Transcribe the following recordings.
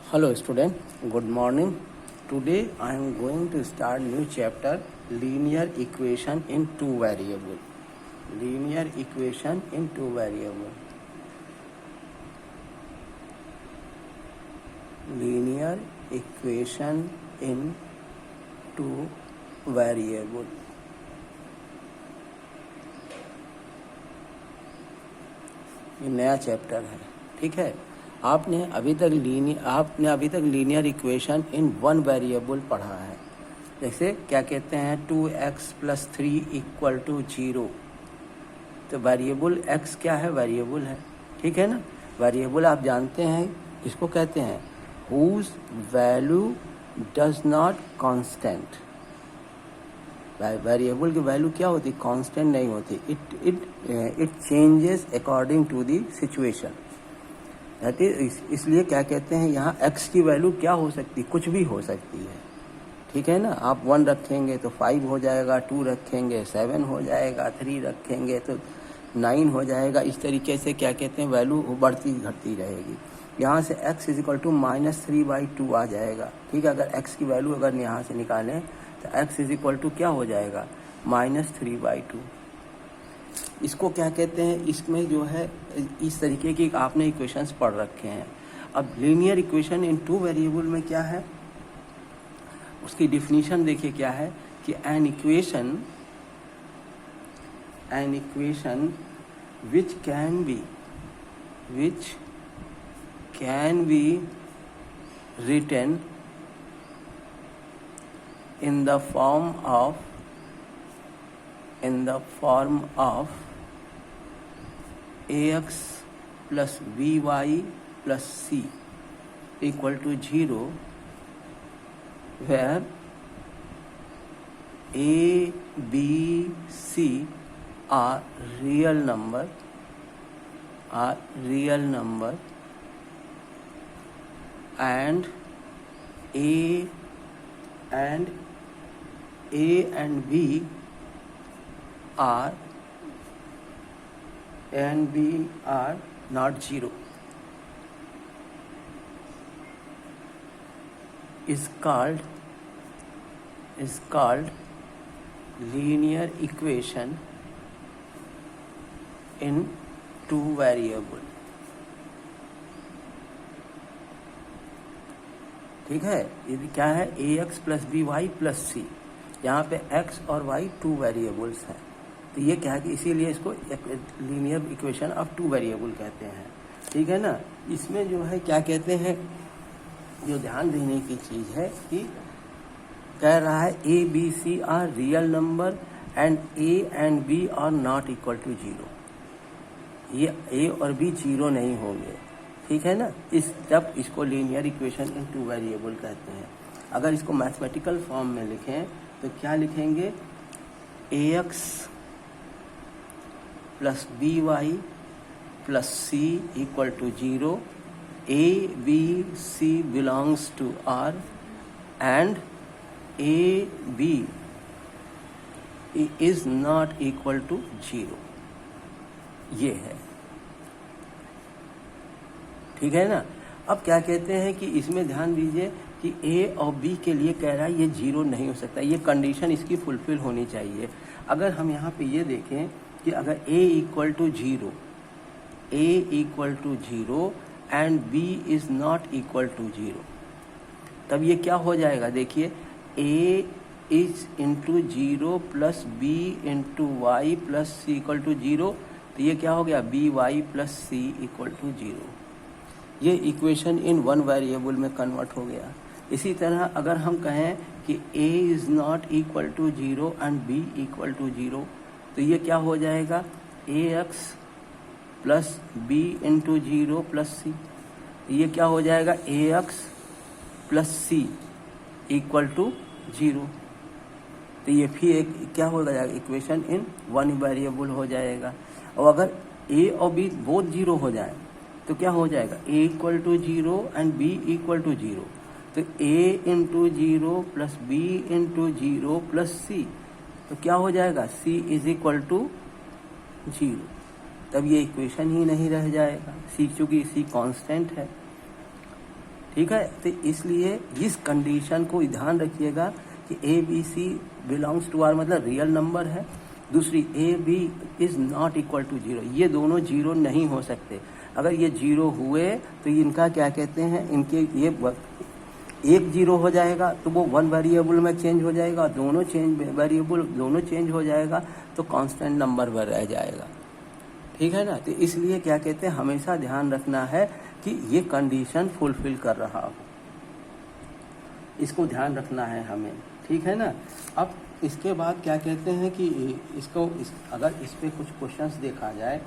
Hello student, good morning. Today I am going to start new chapter linear equation in two variable. Linear equation in two variable. Linear equation in two variable. ये नया chapter है, ठीक है। आपने अभी तक linear equation in one variable पढ़ा है। जैसे क्या कहते हैं 2x + 3 = 0। तो वेरिएबल x क्या है? वेरिएबल है, ठीक है ना। वेरिएबल आप जानते हैं, इसको कहते हैं whose value does not constant। Variable की वैल्यू क्या होती? कांस्टेंट नहीं होती। It changes according to the situation. That is, इसलिए क्या कहते हैं यहाँ x की वैल्यू क्या हो सकती? कुछ भी हो सकती है, ठीक है ना। आप 1 रखेंगे तो 5 हो जाएगा, 2 रखेंगे 7 हो जाएगा, 3 रखेंगे तो 9 हो जाएगा। इस तरीके से क्या कहते हैं वैल्यू बढ़ती घटती रहेगी। यहाँ से x = -3/2 आ जाएगा, ठीक है। अगर x की वैल्यू अगर यहाँ से निकालें तो x क्या हो जाएगा? -3/2। इसको क्या कहते हैं? इसमें जो है इस तरीके की आपने इक्वेशंस पढ़ रखे हैं। अब linear equation in two variable में क्या है, उसकी डिफिनीशन देखिए क्या है कि an equation which can be written in the form of ax plus by plus c equal to 0, where a, b, c are real number and a and b are not 0, is called linear equation in two variable, ठीक है। ये क्या है? ax plus by plus c। यहाँ पे x और y two variables हैं, तो ये क्या है कि इसीलिए इसको linear equation of two variable कहते हैं, ठीक है ना। इसमें जो है क्या कहते हैं, जो ध्यान देने की चीज़ है कि कह रहा है a, b, c are real number and a and b are not equal to 0। ये a और b 0 नहीं होंगे, ठीक है ना। जब इसको linear equation in two variable कहते हैं। अगर इसको मैथमेटिकल फॉर्म में लिखें तो क्या लिखेंगे? ax plus by plus c equal to 0, a, b, c belongs to R and a, b is not equal to 0। ये है, ठीक है ना। अब क्या कहते हैं कि इसमें ध्यान दीजिए कि a और b के लिए कह रहा है ये 0 नहीं हो सकता, ये कंडीशन इसकी फुलफिल होनी चाहिए। अगर हम यहाँ पे ये देखें कि अगर a = 0 and b is not equal to 0, तब ये क्या हो जाएगा? देखिए a is into 0 plus b into y plus c equal to 0, तो ये क्या हो गया? by plus c equal to 0। ये इक्वेशन इन वन वेरिएबल में कन्वर्ट हो गया। इसी तरह अगर हम कहें कि a is not equal to 0 and b equal to 0, तो ये क्या हो जाएगा? ax plus b into 0 plus c, ये क्या हो जाएगा? ax plus c equal to 0। तो ये फिर एक क्या हो जाएगा? इक्वेशन इन वन वेरिएबल हो जाएगा। और अगर a और b बोथ 0 हो जाए तो क्या हो जाएगा? a equal to 0 and b equal to 0, तो a into 0 plus b into 0 plus c, तो क्या हो जाएगा? c is equal to 0। तब ये इक्वेशन ही नहीं रह जाएगा, c चूंकि c कांस्टेंट है, ठीक है। तो इसलिए इस कंडीशन को ध्यान रखिएगा कि A B C belongs to R मतलब रियल नंबर है। दूसरी A B is not equal to zero, ये दोनों जीरो नहीं हो सकते। अगर ये जीरो हुए तो इनका क्या कहते हैं, इनके ये एक जीरो हो जाएगा तो वो वन वेरिएबल में चेंज हो जाएगा, दोनों वेरिएबल दोनों चेंज हो जाएगा तो कांस्टेंट नंबर पर रह जाएगा। ठीक है ना। तो इसलिए क्या कहते हैं, हमेशा ध्यान रखना है कि ये कंडीशन फुलफिल कर रहा हो, इसको ध्यान रखना है हमें। ठीक है ना। अब इसके बाद क्या कहते हैं कि अगर इस पे कुछ क्वेश्चंस देखा जाए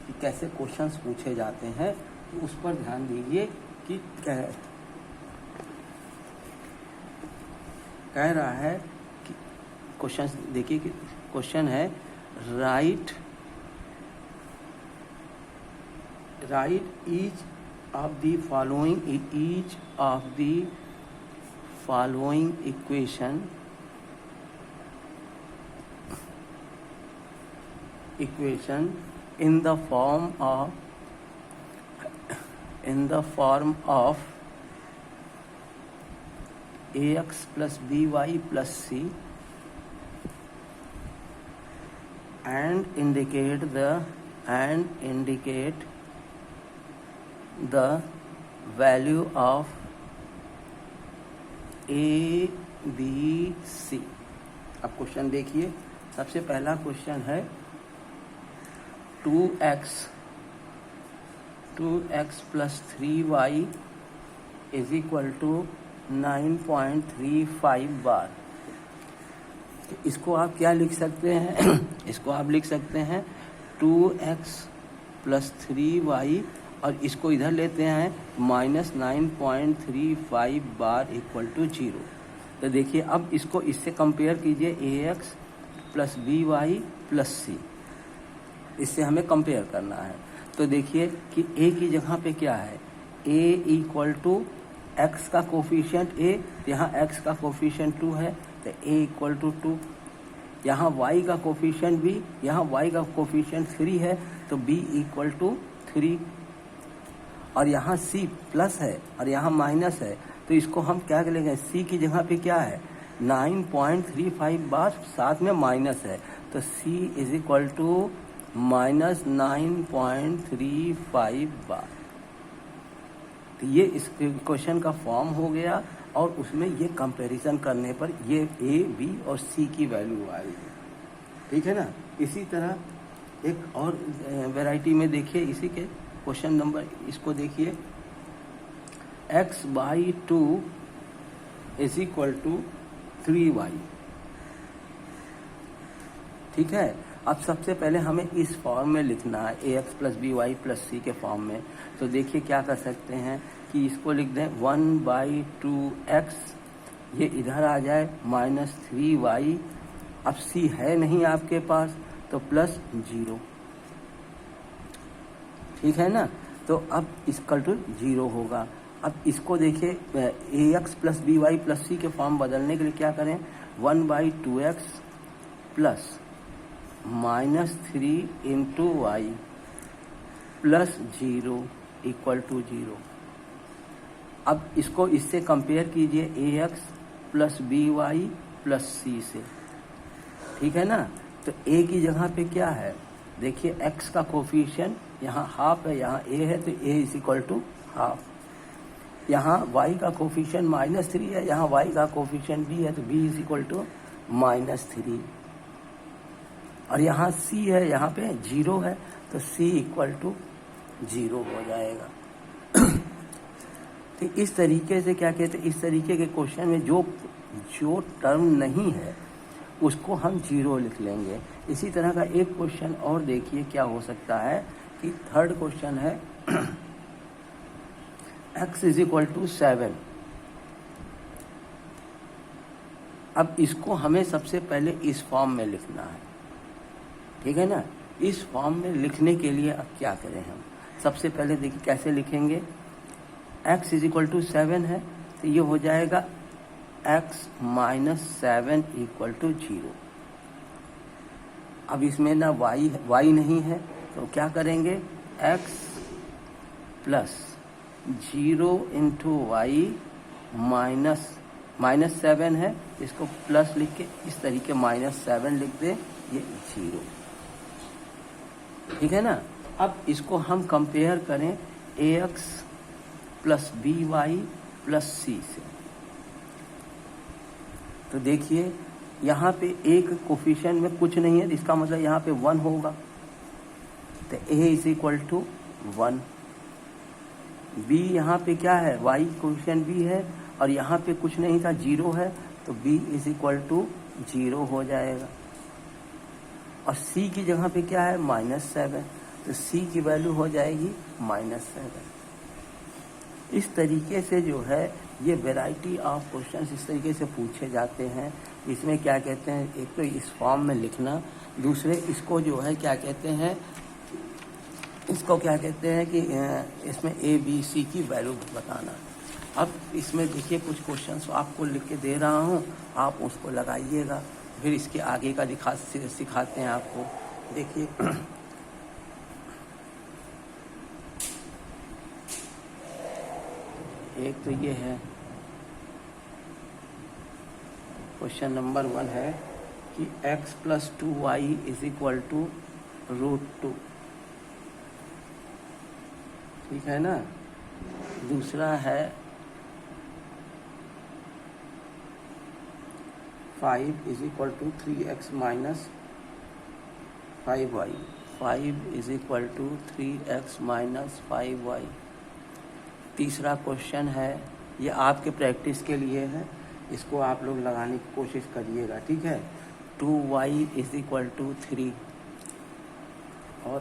कि कैसे क्वेश्चंस पूछे जाते हैं तो उस पर ध्यान दीजिए कि कह रहा है कि क्वेश्चन देखिए कि क्वेश्चन है right each of the following equation in the form of ax plus by plus c and indicate the value of a b c। अब क्वेश्चन देखिए, सबसे पहला क्वेश्चन है 2x plus 3y is equal to 9.35 बार। तो इसको आप क्या लिख सकते हैं इसको आप लिख सकते हैं 2x plus 3y और इसको इधर लेते हैं -9.35 बार इक्वल टू 0। तो देखिए अब इसको इससे कंपेयर कीजिए ax plus by plus c, इससे हमें कंपेयर करना है। तो देखिए कि a की जगह पे क्या है, a इक्वल टू एक्स का कोफिशिएंट a, यहाँ x का कोफिशिएंट 2 है तो a इक्वल टू 2। यहाँ y का कोफिशिएंट b, यहाँ y का कोफिशिएंट 3 है तो b इक्वल टू 3। और यहाँ c प्लस है और यहाँ माइनस है तो इसको हम क्या करेंगे, c की जगह पे क्या है 9.35 बार, साथ में माइनस है तो c इज इक्वल टू -9.35 बार। तो ये इस क्वेश्चन का फॉर्म हो गया और उसमें ये कंपैरिजन करने पर ये a, b और c की वैल्यू आएगी। ठीक है ना। इसी तरह एक और वैरायटी में देखिए, इसी के क्वेश्चन नंबर इसको देखिए, x/2 is equal to 3y। ठीक है। अब सबसे पहले हमें इस फॉर्म में लिखना है ax plus by plus c के फॉर्म में। तो देखिए क्या कर सकते हैं कि इसको लिख दें 1/2x, ये इधर आ जाए -3y। अब c है नहीं आपके पास तो +0। ठीक है ना। तो अब इक्वल टू 0 होगा। अब इसको देखिए ax plus by plus c के फॉर्म बदलने के लिए क्या करें, 1/2x plus -3 into y plus 0 equal to 0। अब इसको इससे कंपेयर कीजिए ax plus by plus c से। ठीक है ना। तो a की जगह पे क्या है, देखिए x का कोफिशिएंट यहाँ हाफ है, यहाँ a है तो a is equal to half. यहाँ y का कोफिशिएंट -3 है, यहाँ y का कोफिशिएंट b है तो b इज इक्वल टू -3। और यहाँ c है, यहाँ पे 0 है तो c इक्वल टू 0 हो जाएगा। तो इस तरीके से क्या कहते हैं, इस तरीके के क्वेश्चन में जो टर्म नहीं है उसको हम 0 लिख लेंगे। इसी तरह का एक क्वेश्चन और देखिए क्या हो सकता है कि थर्ड क्वेश्चन है x इज इक्वल टू 7। अब इसको हमें सबसे पहले इस फॉर्म में लिखना है। ठीक है ना। इस फॉर्म में लिखने के लिए अब क्या करें हम, सबसे पहले देखिए कैसे लिखेंगे, x इज इक्वल टू 7 है तो ये हो जाएगा x माइनस 7 इक्वल टू 0। अब इसमें ना y नहीं है तो क्या करेंगे, x प्लस 0 इंटू वाई -7 है, इसको प्लस लिख के इस तरीके -7 लिख दे, ये 0, ठीक है ना। अब इसको हम कंपेयर करें ax plus by plus c से, तो देखिए यहाँ पे एक कोफिशिएंट में कुछ नहीं है, इसका मतलब यहाँ पे 1 होगा, तो a is equal to 1। b यहाँ पे क्या है, y कोफिशिएंट b है, और यहाँ पे कुछ नहीं था, 0 है, तो b इज इक्वल टू 0 हो जाएगा। और c की जगह पे क्या है, -7, तो c की वैल्यू हो जाएगी -7। इस तरीके से जो है ये वैरायटी ऑफ क्वेश्चंस इस तरीके से पूछे जाते हैं। इसमें क्या कहते हैं, एक तो इस फॉर्म में लिखना, दूसरे इसको जो है क्या कहते हैं, इसको क्या कहते हैं कि इसमें ए बी सी की वैल्यू बताना। अब इसमें देखिए कुछ क्वेश्चंस आपको लिख के दे रहा हूँ, आप उसको लगाइएगा, फिर इसके आगे का सिखाते हैं आपको। देखिए एक तो ये है, क्वेश्चन नंबर 1 है कि x plus 2y is equal to √2, ठीक है ना। दूसरा है 5 is equal to 3x minus 5y, 5 is equal to 3x minus 5y। तीसरा क्वेश्चन है, ये आपके प्रैक्टिस के लिए है, इसको आप लोग लगाने की कोशिश करिएगा, ठीक है। 2y is equal to 3। और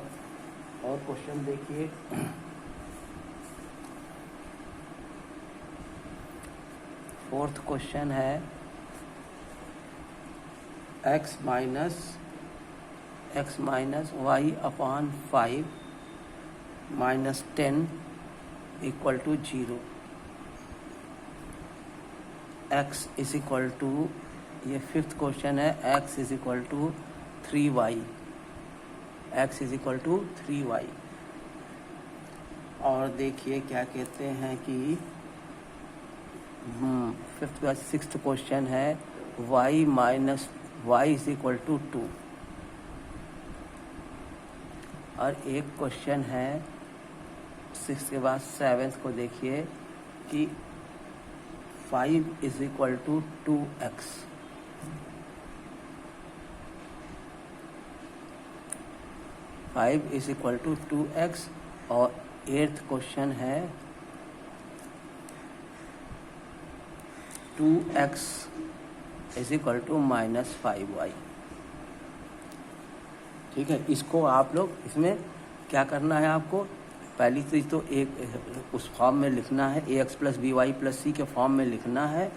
क्वेश्चन देखिए, फोर्थ क्वेश्चन है x minus y upon 5 minus 10 equal to 0। x is equal to, ये फिफ्थ क्वेश्चन है, x is equal to 3y, x is equal to 3y। और देखिए क्या कहते हैं कि सिक्स्थ क्वेश्चन है y minus y is equal to 2। और एक क्वेश्चन है 6 के बाद 7 को देखिए कि 5 is equal to 2x। Is equal to 2x। और 8th क्वेश्चन है 2x is equal to minus 5y, ठीक है। इसको आप लोग, इसमें क्या करना है आपको, पहली चीज तो एक उस फॉर्म में लिखना है, ax plus B Y plus C के फॉर्म में लिखना है।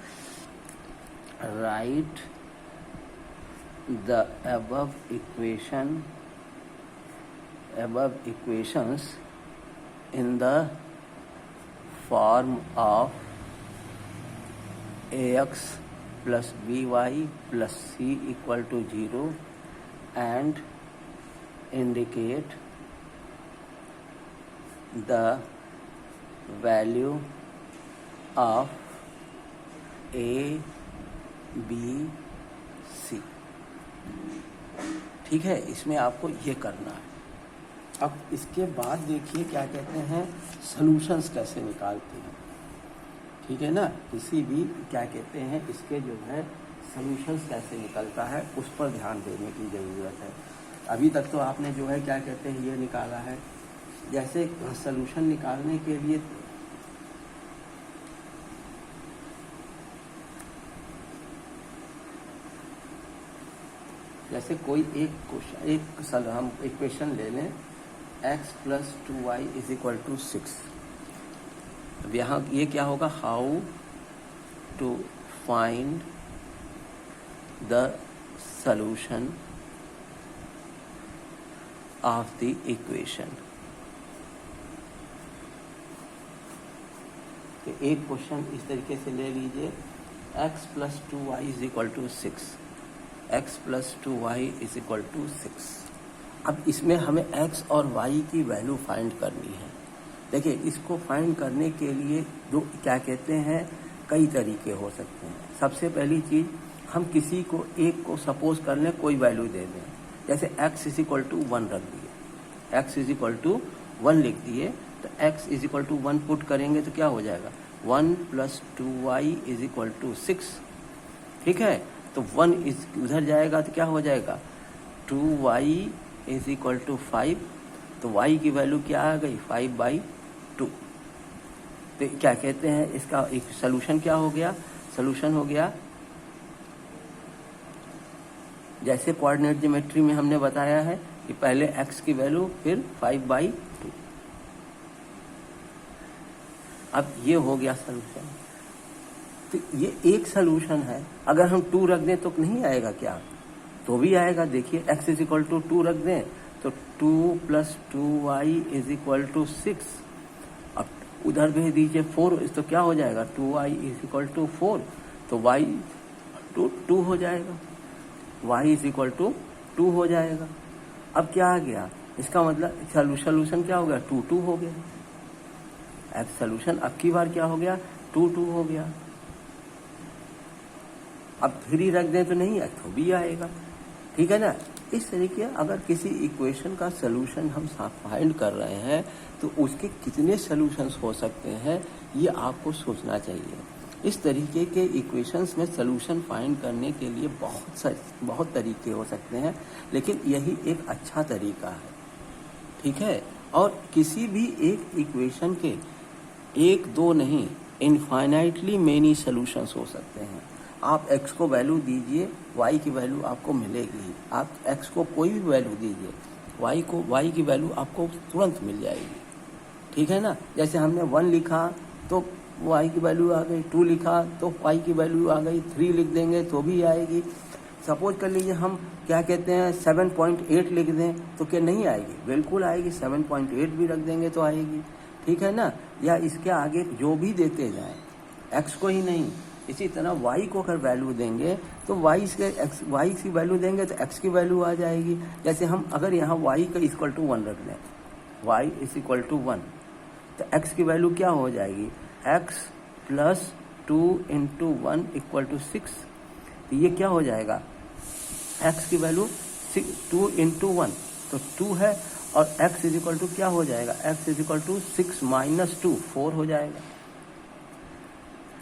Right the above equations in the form of ax plus by plus c equal to 0 and indicate the value of a b c, ठीक है। इसमें आपको ये करना है। अब इसके बाद देखिए क्या कहते हैं, सॉल्यूशंस कैसे निकालते हैं, ठीक है ना। किसी भी क्या कहते हैं इसके जो है सॉल्यूशंस कैसे निकलता है, उस पर ध्यान देने की ज़रूरत है। अभी तक तो आपने जो है क्या कहते हैं ये निकाला है। जैसे सॉल्यूशन निकालने के लिए जैसे कोई एक हम इक्वेशन ले लें, x plus 2y is equal to 6। अब यहाँ ये क्या होगा, how to find the solution of the equation. तो एक क्वेश्चन इस तरीके से ले लीजिए, x plus 2y is equal to 6, x plus 2y is equal to 6। अब इसमें हमें x और y की वैल्यू फाइंड करनी है। देखिए इसको फाइंड करने के लिए दो क्या कहते हैं, कई तरीके हो सकते हैं। सबसे पहली चीज़, हम किसी को एक को सपोज कर लें कोई वैल्यू दे दें, जैसे x इज इक्वल टू 1 रख दिए, x इज इक्वल टू 1 लिख दिए, तो x is equal to 1 put करेंगे तो क्या हो जाएगा, 1 + 2y इज इक्वल टू 6। ठीक है, तो 1 इज उधर जाएगा तो क्या हो जाएगा, 2y इज इक्वल टू 5, तो y की वैल्यू क्या आ गई, 5/2। तो क्या कहते हैं, इसका एक सोल्यूशन क्या हो गया, सोल्यूशन हो गया जैसे कोऑर्डिनेट ज्योमेट्री में हमने बताया है कि पहले x की वैल्यू फिर 5/2। अब ये हो गया सोल्यूशन। तो ये एक सोल्यूशन है। अगर हम 2 रख दें तो नहीं आएगा क्या, तो भी आएगा। देखिए x इज इक्वल टू 2 रख दें तो 2 + 2y इज इक्वल टू 6। अब उधर भेज दीजिए 4, तो क्या हो जाएगा, 2y इज इक्वल टू 4, तो y 2 हो जाएगा, y इज इक्वल टू 2 हो जाएगा। अब क्या आ गया, इसका मतलब सोल्यूशन क्या हो गया, 2 हो गया। अब सोल्यूशन अब की बार क्या हो गया, 2 हो गया। अब 3 रख दें तो नहीं, तो भी आएगा। ठीक है ना। इस तरीके अगर किसी इक्वेशन का सोल्यूशन हम फाइंड कर रहे हैं तो उसके कितने सोल्यूशंस हो सकते हैं, ये आपको सोचना चाहिए। इस तरीके के इक्वेशंस में सोल्यूशन फाइंड करने के लिए बहुत तरीके हो सकते हैं, लेकिन यही एक अच्छा तरीका है। ठीक है। और किसी भी एक इक्वेशन के 1-2 नहीं, इनफाइनाइटली मेनी सोल्यूशंस हो सकते हैं। आप x को वैल्यू दीजिए, y की वैल्यू आपको मिलेगी। आप x को कोई भी वैल्यू दीजिए, y की वैल्यू आपको तुरंत मिल जाएगी। ठीक है ना। जैसे हमने 1 लिखा तो y की वैल्यू आ गई, 2 लिखा तो y की वैल्यू आ गई, 3 लिख देंगे तो भी आएगी। सपोज कर लीजिए हम क्या कहते हैं 7.8 लिख दें तो क्या नहीं आएगी, बिल्कुल आएगी। 7.8 भी रख देंगे तो आएगी। ठीक है ना। या इसके आगे जो भी देते जाएं, x को ही नहीं, इसी तरह y को अगर वैल्यू देंगे तो y की वैल्यू देंगे तो x की वैल्यू आ जाएगी। जैसे हम अगर यहाँ y का इक्वल टू 1 रख लें, y इज इक्वल टू 1, तो x की वैल्यू क्या हो जाएगी, x + 2 × 1 = 6। तो ये क्या हो जाएगा, x की वैल्यू 2 × 1 तो 2 है, और x इज इक्वल टू क्या हो जाएगा, x इज इक्वल टू 6 - 2 4 हो जाएगा।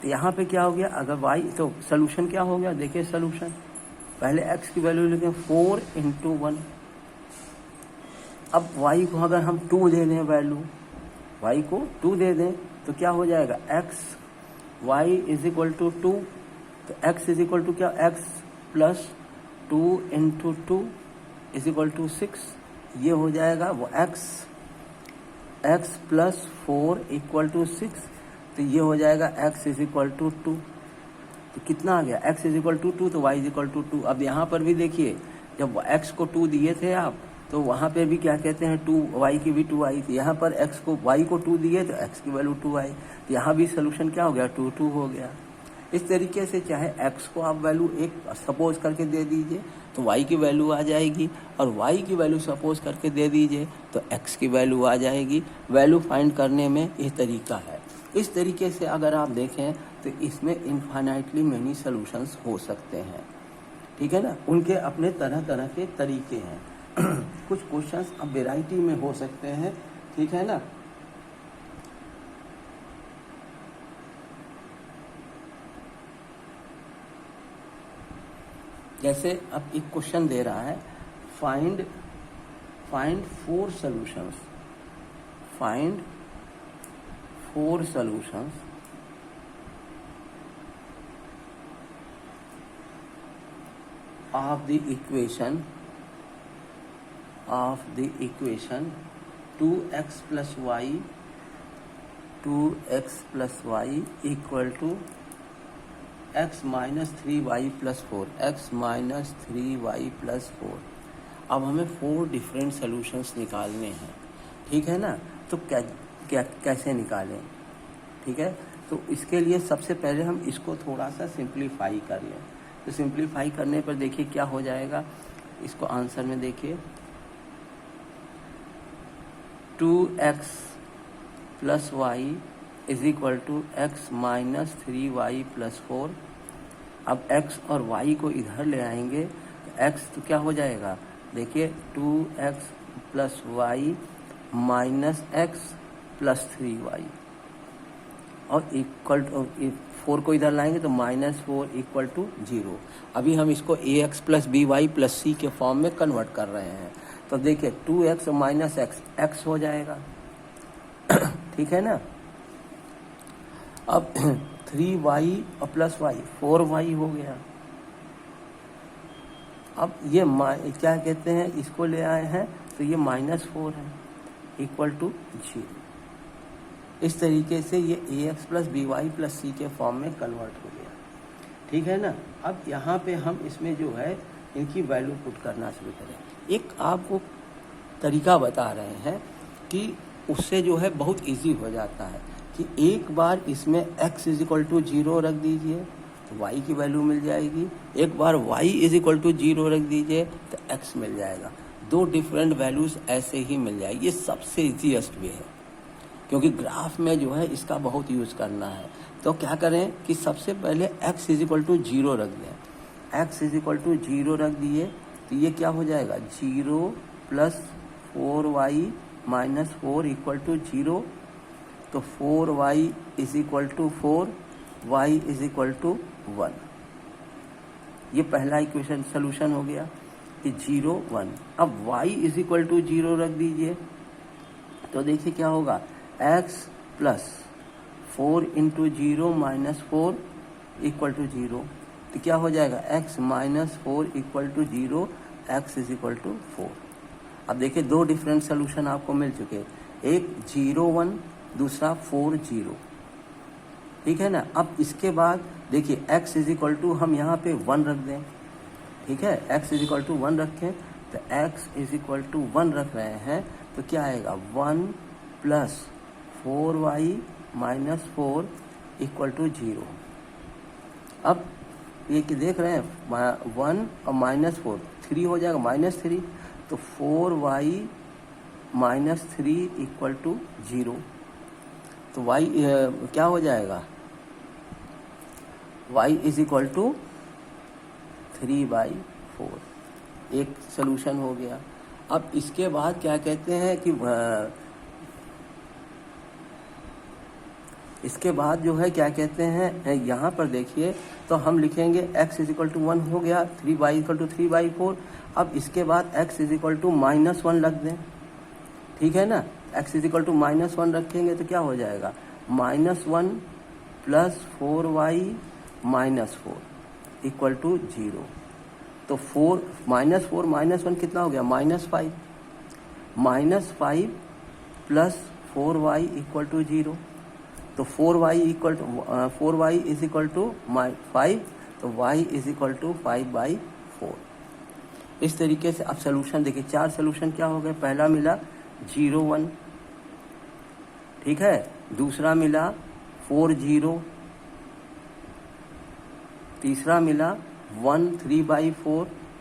तो यहाँ पे क्या हो गया, अगर y तो सोल्यूशन क्या हो गया, देखिए सोल्यूशन पहले x की वैल्यू लिखें 4 × 1। अब y को अगर हम 2 दे दें, वैल्यू y को 2 दे दें तो क्या हो जाएगा, y इज इक्वल टू 2, तो x इज इक्वल टू क्या, x + 2 × 2 इज इक्वल टू 6। ये हो जाएगा वो x + 4 = 6, तो ये हो जाएगा x इज इक्वल टू 2। तो कितना आ गया, x इज इक्वल टू 2 तो y इज इक्वल टू 2। अब यहाँ पर भी देखिए, जब x को 2 दिए थे आप, तो वहाँ पे भी क्या कहते हैं 2, y की भी 2 आई थी। यहाँ पर y को 2 दिए तो x की वैल्यू 2 आई, तो यहाँ भी सोल्यूशन क्या हो गया, 2 हो गया। इस तरीके से चाहे x को आप वैल्यू 1 सपोज करके दे दीजिए तो y की वैल्यू आ जाएगी, और y की वैल्यू सपोज करके दे दीजिए तो x की वैल्यू आ जाएगी। वैल्यू फाइंड करने में ये तरीका है। इस तरीके से अगर आप देखें तो इसमें इनफाइनाइटली मेनी सॉल्यूशंस हो सकते हैं। ठीक है ना। उनके अपने तरह तरह के तरीके हैं। कुछ क्वेश्चंस अब वेराइटी में हो सकते हैं। ठीक है ना। जैसे अब एक क्वेश्चन दे रहा है, find 4 solutions, find 4 solutions of the equation 2x + y equal to x - 3y + 4, x - 3y + 4। अब हमें 4 डिफरेंट सॉल्यूशंस निकालने हैं। ठीक है ना। तो कैसे निकालें। ठीक है। तो इसके लिए सबसे पहले हम इसको थोड़ा सा सिंप्लीफाई कर लें। तो सिंप्लीफाई करने पर देखिए क्या हो जाएगा, इसको आंसर में देखिए 2x plus y is equal to x minus 3y plus 4। अब x और y को इधर ले आएंगे तो x तो क्या हो जाएगा, देखिए 2x plus y minus x plus 3y और इक्वल टू 4 को इधर लाएंगे तो -4 इक्वल टू 0। अभी हम इसको ax plus by plus c के फॉर्म में कन्वर्ट कर रहे हैं। तो देखिए 2x माइनस x हो जाएगा ठीक है ना। अब 3y और प्लस y 4y हो गया। अब ये क्या कहते हैं, इसको ले आए हैं तो ये -4 है इक्वल टू 0। इस तरीके से ये ax plus by plus c के फॉर्म में कन्वर्ट हो गया, ठीक है ना। अब यहाँ पे हम इसमें जो है इनकी वैल्यू पुट करना शुरू करें। एक आपको तरीका बता रहे हैं कि उससे जो है बहुत इजी हो जाता है कि एक बार इसमें x इज इक्वल टू 0 रख दीजिए तो y की वैल्यू मिल जाएगी, एक बार y इज इक्वल टू 0 रख दीजिए तो x मिल जाएगा। दो डिफरेंट वैल्यूज ऐसे ही मिल जाएगी। ये सबसे इजीएस्ट वे है क्योंकि ग्राफ में जो है इसका बहुत यूज़ करना है। तो क्या करें कि सबसे पहले x इज इक्वल टू 0 रख दें। x इज इक्वल टू 0 रख दिए तो ये क्या हो जाएगा, 0 plus 4y minus 4 equal to 0। तो 4y is equal to 4, y is equal to 1। ये पहला इक्वेशन सोल्यूशन हो गया कि 0 1। अब y इज इक्वल टू 0 रख दीजिए तो देखिए क्या होगा, x plus 4 into 0 minus 4 equal to 0। तो क्या हो जाएगा, x minus 4 equal to 0, x is equal to 4। अब देखिए दो डिफरेंट सोल्यूशन आपको मिल चुके हैं, एक 0 1 दूसरा 4 0, ठीक है ना। अब इसके बाद देखिए x इज इक्वल टू हम यहाँ पे 1 रख दें, ठीक है। x इज इक्वल टू 1 रखें तो x इज इक्वल टू 1 रख रहे हैं तो क्या आएगा, 1 plus 4y minus 4 equal to 0। अब ये कि देख रहे हैं 1 और माइनस 4 3 हो जाएगा, -3। तो 4y माइनस 3 इक्वल टू 0। तो y क्या हो जाएगा, y इज इक्वल टू 3/4। एक सोल्यूशन हो गया। अब इसके बाद क्या कहते हैं कि इसके बाद जो है क्या कहते हैं, यहाँ पर देखिए तो हम लिखेंगे x इज इक्वल टू 1 हो गया, 3y इक्वल टू 3/4। अब इसके बाद x इज इक्वल टू -1 रख दें, ठीक है ना। x इज इक्वल टू -1 रखेंगे तो क्या हो जाएगा, -1 plus 4y minus 4 equal to 0। तो 4 -1 कितना हो गया, -5। -5 प्लस 4y इक्वल टू 0। तो 4y इज इक्वल टू 5, तो y इज इक्वल टू 5/4। इस तरीके से अब सोल्यूशन देखिए, 4 सोल्यूशन क्या हो गए, पहला मिला 0 1, ठीक है, दूसरा मिला 4 0, तीसरा मिला 1 3/4